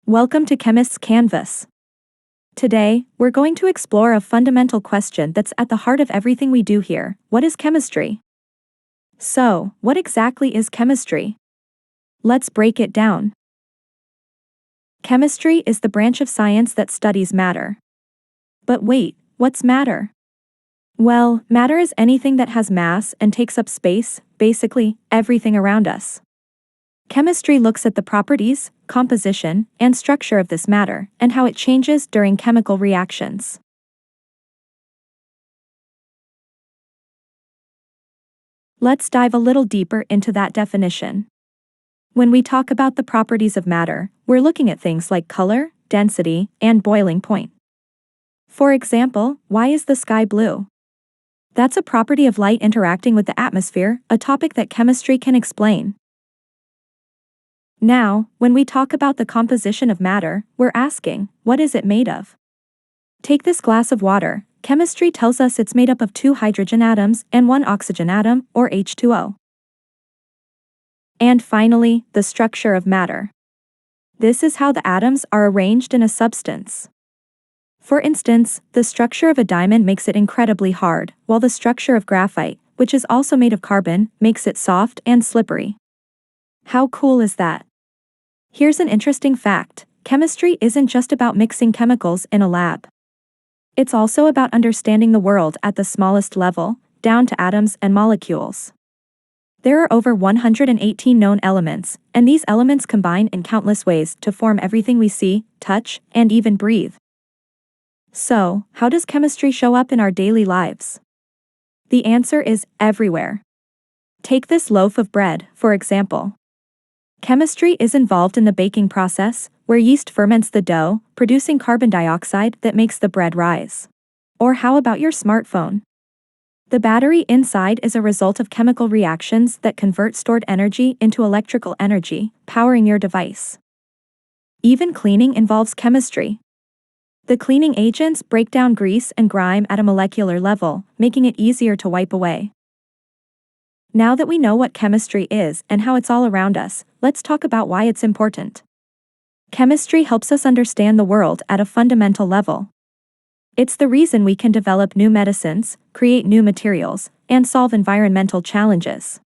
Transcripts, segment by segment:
Welcome to Chemist's Canvas. Today, we're going to explore a fundamental question that's at the heart of everything we do here. What is chemistry? So, what exactly is chemistry? Let's break it down. Chemistry is the branch of science that studies matter. But wait, what's matter? Well, matter is anything that has mass and takes up space, basically, everything around us. Chemistry looks at the properties, composition, and structure of this matter, and how it changes during chemical reactions. Let's dive a little deeper into that definition. When we talk about the properties of matter, we're looking at things like color, density, and boiling point. For example, why is the sky blue? That's a property of light interacting with the atmosphere, a topic that chemistry can explain. Now, when we talk about the composition of matter, we're asking, what is it made of? Take this glass of water. Chemistry tells us it's made up of 2 hydrogen atoms and 1 oxygen atom, or H2O. And finally, the structure of matter. This is how the atoms are arranged in a substance. For instance, the structure of a diamond makes it incredibly hard, while the structure of graphite, which is also made of carbon, makes it soft and slippery. How cool is that? Here's an interesting fact: chemistry isn't just about mixing chemicals in a lab. It's also about understanding the world at the smallest level, down to atoms and molecules. There are over 118 known elements, and these elements combine in countless ways to form everything we see, touch, and even breathe. So, how does chemistry show up in our daily lives? The answer is everywhere. Take this loaf of bread, for example. Chemistry is involved in the baking process, where yeast ferments the dough, producing carbon dioxide that makes the bread rise. Or how about your smartphone? The battery inside is a result of chemical reactions that convert stored energy into electrical energy, powering your device. Even cleaning involves chemistry. The cleaning agents break down grease and grime at a molecular level, making it easier to wipe away. Now that we know what chemistry is and how it's all around us, let's talk about why it's important. Chemistry helps us understand the world at a fundamental level. It's the reason we can develop new medicines, create new materials, and solve environmental challenges.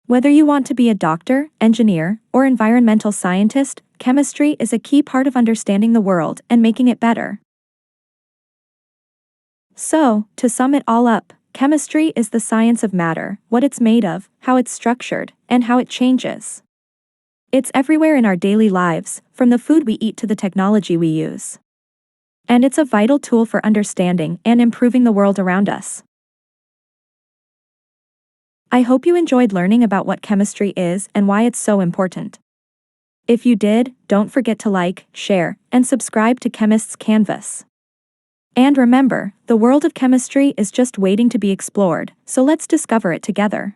Whether you want to be a doctor, engineer, or environmental scientist, chemistry is a key part of understanding the world and making it better. So, to sum it all up, chemistry is the science of matter, what it's made of, how it's structured, and how it changes. It's everywhere in our daily lives, from the food we eat to the technology we use. And it's a vital tool for understanding and improving the world around us. I hope you enjoyed learning about what chemistry is and why it's so important. If you did, don't forget to like, share, and subscribe to Chemist's Canvas. And remember, the world of chemistry is just waiting to be explored, so let's discover it together.